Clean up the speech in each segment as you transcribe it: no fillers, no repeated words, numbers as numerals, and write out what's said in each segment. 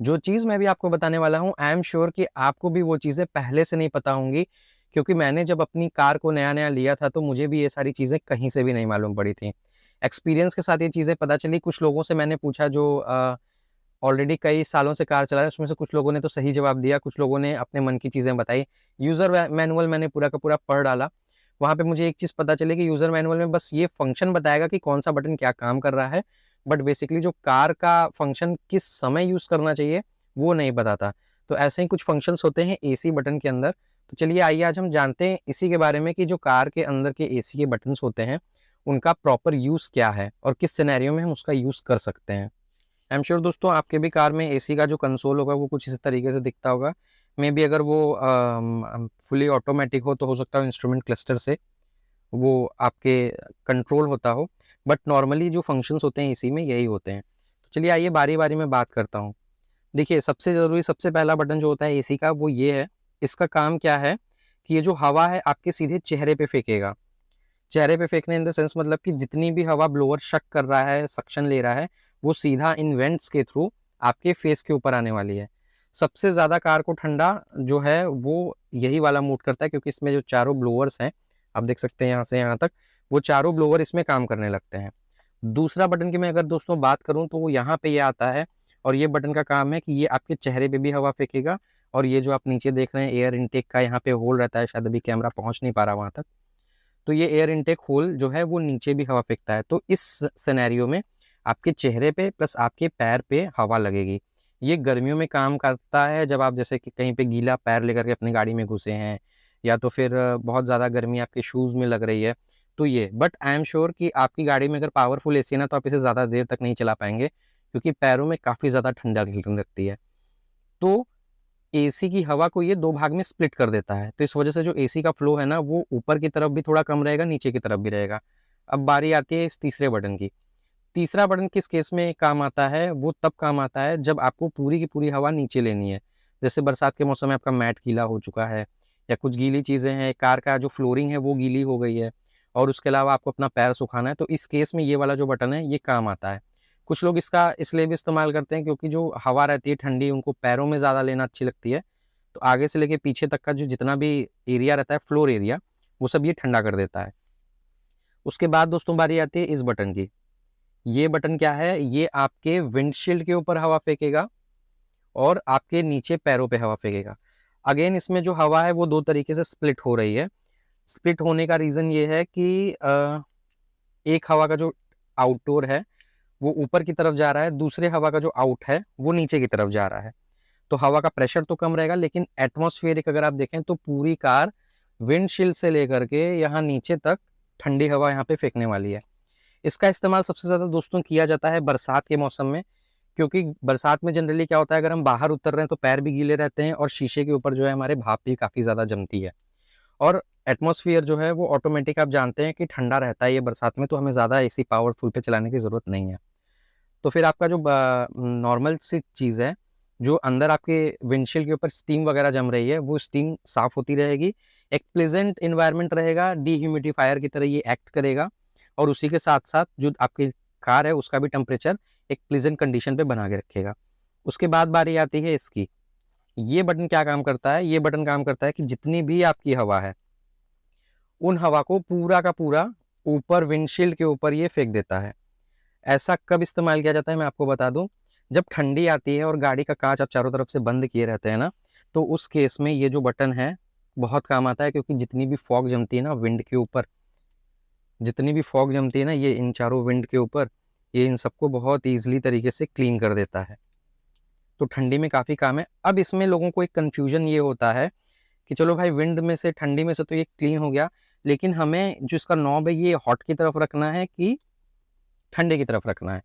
जो चीज़ मैं भी आपको बताने वाला हूँ, आई एम श्योर कि आपको भी वो चीज़ें पहले से नहीं पता होंगी, क्योंकि मैंने जब अपनी कार को नया-नया लिया था, तो मुझे भी ये सारी चीज़ें कहीं से भी नहीं मालूम पड़ी थी। एक्सपीरियंस के साथ ये चीज़ें पता चली, कुछ लोगों से मैंने पूछा जो ऑलरेडी कई सालों से कार चला रहे हैं, उसमें से कुछ लोगों ने तो सही जवाब दिया, कुछ लोगों ने अपने मन की चीज़ें बताई। यूज़र मैनुअल मैंने पूरा का पूरा पढ़ डाला। वहाँ पे मुझे एक चीज़ पता चली कि यूज़र मैनुअल में बस ये फंक्शन बताएगा कि कौन-सा बटन क्या काम कर रहा है, बट बेसिकली जो कार का फंक्शन किस समय यूज़ करना चाहिए, वो नहीं बताता। तो ऐसे ही कुछ फंक्शंस होते हैं एसी बटन के अंदर। तो चलिए आइए आज हम जानते हैं इसी के बारे में कि जो कार के अंदर के एसी के बटन्स होते हैं, उनका प्रॉपर यूज़ क्या है और किस सिनेरियो में हम उसका यूज़ कर सकते हैं। आई एम श्योर दोस्तों आपके भी कार में एसी का जो कंसोल होगा वो कुछ इस तरीके से दिखता होगा। मे बी अगर वो फुली ऑटोमेटिक हो सकता है इंस्ट्रूमेंट क्लस्टर से वो आपके कंट्रोल होता हो, बट नॉर्मली जो फंक्शंस होते हैं एसी में यही होते हैं। तो चलिए आइए बारी-बारी में बात करता हूँ। देखिए सबसे ज़रूरी सबसे पहला बटन जो होता है एसी का वो ये है, इसका काम क्या है कि ये जो हवा है आपके सीधे चेहरे पे फेंकेगा। चेहरे पे फेंकने इन द सेंस मतलब कि जितनी भी हवा ब्लोअर शक कर रहा है, सक्शन ले रहा है, वो सीधा इन वेंट्स के थ्रू आपके फेस के ऊपर आने वाली है। सबसे ज़्यादा कार को ठंडा जो है वो यही वाला मूड करता है, क्योंकि इसमें जो चारों ब्लोअर्स हैं, आप देख सकते हैं यहाँ से यहाँ तक, वो चारों ब्लोअर इसमें काम करने लगते हैं। दूसरा बटन की मैं अगर दोस्तों बात करूँ तो वो यहाँ पे ये आता है, और ये बटन का काम है कि ये आपके चेहरे पे भी हवा फेंकेगा, और ये जो आप नीचे देख रहे हैं एयर इनटेक का यहाँ पे होल रहता है, शायद अभी कैमरा पहुँच नहीं पा रहा वहाँ तक। तो ये एयर इनटेक होल जो है वो नीचे भी हवा फेंकता है। तो इस सिनेरियो में आपके चेहरे पे प्लस आपके पैर पे हवा लगेगी। ये गर्मियों में काम करता है जब आप जैसे कि कहीं पे गीला पैर लेकर के अपनी गाड़ी में घुसे हैं, या तो फिर बहुत ज़्यादा गर्मी आपके शूज़ में लग रही है, तो ये। बट आई एम श्योर कि आपकी गाड़ी में अगर पावरफुल एसी है ना, तो आप इसे ज़्यादा देर तक नहीं चला पाएँगे, क्योंकि पैरों में काफ़ी ज़्यादा ठंडक लगती है। तो एसी की हवा को ये 2 भाग में स्प्लिट कर देता है। तो इस वजह से जो एसी का फ्लो है ना, वो ऊपर की तरफ भी थोड़ा कम रहेगा, नीचे की तरफ भी रहेगा। अब बारी आती है इस तीसरे बटन की। तीसरा बटन किस केस में काम आता है, वो तब काम आता है जब आपको पूरी की पूरी हवा नीचे लेनी है। जैसे बरसात के मौसम में आपका मैट गीला हो चुका है, या कुछ गीली चीज़ें हैं, कार का जो फ्लोरिंग है वो गीली हो गई है, और उसके अलावा आपको अपना पैर सुखाना है, तो इस केस में ये वाला जो बटन है ये काम आता है। कुछ लोग इसका इसलिए भी इस्तेमाल करते हैं क्योंकि जो हवा रहती है ठंडी, उनको पैरों में ज़्यादा लेना अच्छी लगती है। तो आगे से लेके पीछे तक का जो जितना भी एरिया रहता है, फ्लोर एरिया, वो सब ये ठंडा कर देता है। उसके बाद दोस्तों बारी आती है इस बटन की। ये बटन क्या है, ये आपके विंडशील्ड के ऊपर हवा फेंकेगा और आपके नीचे पैरों पे हवा फेंकेगा। अगेन इसमें जो हवा है वो 2 तरीके से स्प्लिट हो रही है। स्प्लिट होने का रीज़न ये है कि एक हवा का जो आउटडोर है वो ऊपर की तरफ जा रहा है, दूसरे हवा का जो आउट है वो नीचे की तरफ जा रहा है। तो हवा का प्रेशर तो कम रहेगा, लेकिन एटमॉस्फेरिक अगर आप देखें तो पूरी कार विंडशील्ड से लेकर के यहाँ नीचे तक ठंडी हवा यहाँ पे फेंकने वाली है। इसका इस्तेमाल सबसे ज़्यादा दोस्तों किया जाता है बरसात के मौसम में, क्योंकि बरसात में जनरली क्या होता है, अगर हम बाहर उतर रहे हैं तो पैर भी गीले रहते हैं, और शीशे के ऊपर जो है हमारे भाप भी काफ़ी ज़्यादा जमती है, और एटमॉस्फेयर जो है वो ऑटोमेटिक आप जानते हैं कि ठंडा रहता है ये बरसात में, तो हमें ज़्यादा एसी पावरफुल पे चलाने की ज़रूरत नहीं है। तो फिर आपका जो नॉर्मल सी चीज़ है, जो अंदर आपके विंडशील्ड के ऊपर स्टीम वगैरह जम रही है, वो स्टीम साफ़ होती रहेगी। एक प्लेज़ेंट एनवायरनमेंट रहेगा, डिह्यूमिडिफ़ायर की तरह ये एक्ट करेगा, और उसी के साथ-साथ जो आपकी कार है, उसका भी टेम्परेचर एक प्लेज़ेंट कंडीशन पे बना के रखेगा। उसके बाद बारी आती है इसकी। ये बटन क्या काम करता है? ये बटन काम करता है कि जितनी भी आपकी हवा है, उन हवा को पूरा का पूरा ऊपर विंडशील्ड के ऊपर ये फेंक देता है। ऐसा कब इस्तेमाल किया जाता है मैं आपको बता दूँ, जब ठंडी आती है और गाड़ी का काँच आप चारों तरफ से बंद किए रहते हैं ना, तो उस केस में ये जो बटन है, बहुत काम आता है, क्योंकि जितनी भी फॉग जमती है ना विंड के ऊपर, जितनी भी फॉग जमती है ना ये इन चारों विंड के ऊपर, ये इन सबको बहुत ईज़िली तरीके से क्लीन कर देता है। तो ठंडी में काफ़ी काम है। अब इसमें लोगों को एक कन्फ्यूज़न ये होता है कि चलो भाई विंड में से, ठंडी में से तो ये क्लीन हो गया, लेकिन हमें जो इसका नॉब है ये हॉट की तरफ रखना है कि ठंडे की तरफ रखना है।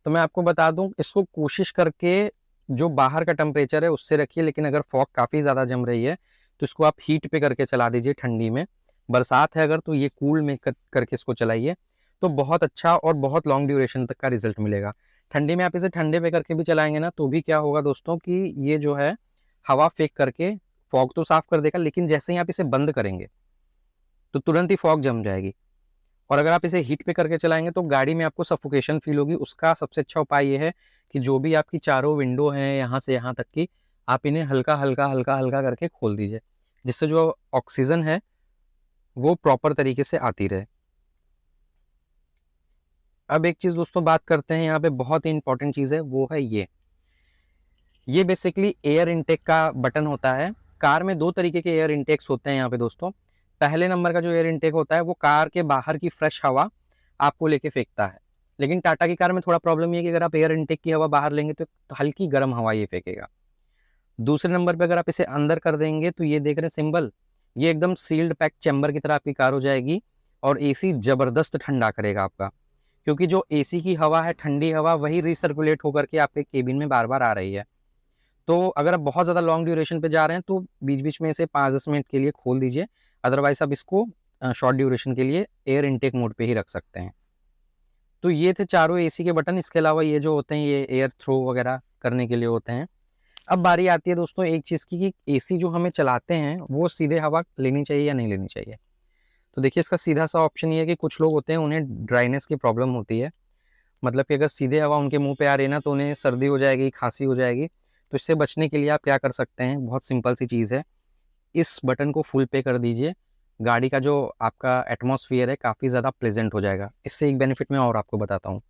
तो मैं आपको बता दूँ, इसको कोशिश करके जो बाहर का टेम्परेचर है उससे रखिए, लेकिन अगर फॉग काफ़ी ज़्यादा जम रही है तो इसको आप हीट पे करके चला दीजिए ठंडी में। बरसात है अगर तो ये कूल में करके इसको चलाइए, तो बहुत अच्छा और बहुत लॉन्ग ड्यूरेशन तक का रिजल्ट मिलेगा। ठंडी में आप इसे ठंडे पे करके भी चलाएँगे ना, तो भी क्या होगा दोस्तों कि ये जो है हवा फेंक करके फॉग तो साफ़ कर देगा, लेकिन जैसे ही आप इसे बंद करेंगे तो तुरंत ही फॉग जम जाएगी। और अगर आप इसे हीट पे करके चलाएँगे तो गाड़ी में आपको सफोकेशन फ़ील होगी। उसका सबसे अच्छा उपाय ये है कि जो भी आपकी चारों विंडो हैं यहाँ से यहाँ तक की, आप इन्हें हल्का-हल्का, हल्का-हल्का करके खोल दीजिए, जिससे जो ऑक्सीजन है वो प्रॉपर तरीके से आती रहे। अब एक चीज़ दोस्तों बात करते हैं यहाँ पे, बहुत ही इम्पोर्टेंट चीज़ है, वो है ये। ये बेसिकली एयर इनटेक का बटन होता है। कार में 2 तरीके के एयर इनटेक्स होते हैं यहाँ पे दोस्तों। पहले नंबर का जो एयर इनटेक होता है वो कार के बाहर की फ्रेश हवा आपको लेके फेंकता है। लेकिन टाटा की कार में थोड़ा प्रॉब्लम ये है कि अगर आप एयर इनटेक की हवा बाहर लेंगे तो हल्की गर्म हवा ये फेंकेगा। दूसरे नंबर पे अगर आप इसे अंदर कर देंगे तो ये देख रहे हैं सिंबल, ये एकदम सील्ड पैक चैम्बर की तरह आपकी कार हो जाएगी और एसी ज़बरदस्त ठंडा करेगा आपका। क्योंकि जो एसी की हवा है, ठंडी हवा, वही रिसर्कुलेट होकर के आपके केबिन में बार-बार आ रही है। तो अगर आप बहुत ज़्यादा लॉन्ग ड्यूरेशन पे जा रहे हैं तो बीच-बीच में इसे 5-10 मिनट के लिए खोल दीजिए। अदरवाइज़ आप इसको शॉर्ट ड्यूरेशन के लिए एयर इनटेक मोड पे ही रख सकते हैं। तो ये थे चारों एसी के बटन। इसके अलावा ये जो होते हैं ये एयर थ्रो वगैरह करने के लिए होते हैं। अब बारी आती है दोस्तों एक चीज़ की कि एसी जो हमें चलाते हैं वो सीधे हवा लेनी चाहिए या नहीं लेनी चाहिए। तो देखिए इसका सीधा-सा ऑप्शन ये है कि कुछ लोग होते हैं उन्हें ड्राइनेस की प्रॉब्लम होती है। मतलब कि अगर सीधे हवा उनके मुँह पे आ रही है ना तो उन्हें सर्दी हो जाएगी, खाँसी हो जाएगी। तो इससे बचने के लिए आप क्या कर सकते हैं, बहुत सिंपल सी चीज़ है। इस बटन को फुल पे कर दीजिए। गाड़ी का जो आपका एटमॉस्फियर है काफ़ी ज़्यादा प्लेज़ेंट हो जाएगा। इससे एक बेनिफिट मैं और आपको बताता हूँ।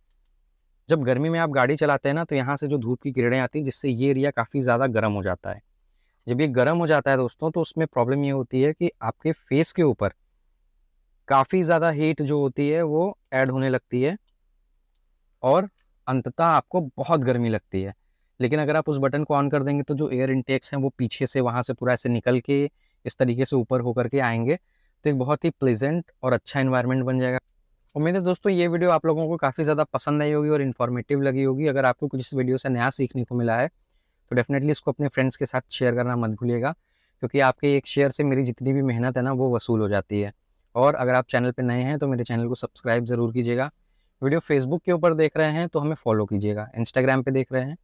जब गर्मी में आप गाड़ी चलाते हैं ना तो यहाँ से जो धूप की किरणें आती हैं जिससे ये एरिया काफ़ी ज़्यादा गर्म हो जाता है। जब ये गर्म हो जाता है दोस्तों तो उसमें प्रॉब्लम ये होती है कि आपके फेस के ऊपर काफ़ी ज़्यादा हीट जो होती है वो ऐड होने लगती है और अंततः आपको बहुत गर्मी लगती है। लेकिन अगर आप उस बटन को ऑन कर देंगे तो जो एयर इनटेक्स हैं वो पीछे से वहाँ से पूरा ऐसे निकल के इस तरीके से ऊपर होकर के आएँगे। तो एक बहुत ही प्लेज़ेंट और अच्छा एनवायरनमेंट बन जाएगा। उम्मीद है दोस्तों ये वीडियो आप लोगों को काफ़ी ज़्यादा पसंद आई होगी और इन्फॉर्मेटिव लगी होगी। अगर आपको कुछ इस वीडियो से नया सीखने को मिला है तो डेफ़िनेटली इसको अपने फ्रेंड्स के साथ शेयर करना मत भूलिएगा। क्योंकि आपके एक शेयर से मेरी जितनी भी मेहनत है ना वो वसूल हो जाती है। और अगर आप चैनल पे नए हैं तो मेरे चैनल को सब्सक्राइब ज़रूर कीजिएगा। वीडियो फेसबुक के ऊपर देख रहे हैं तो हमें फॉलो कीजिएगा। इंस्टाग्राम पे देख रहे हैं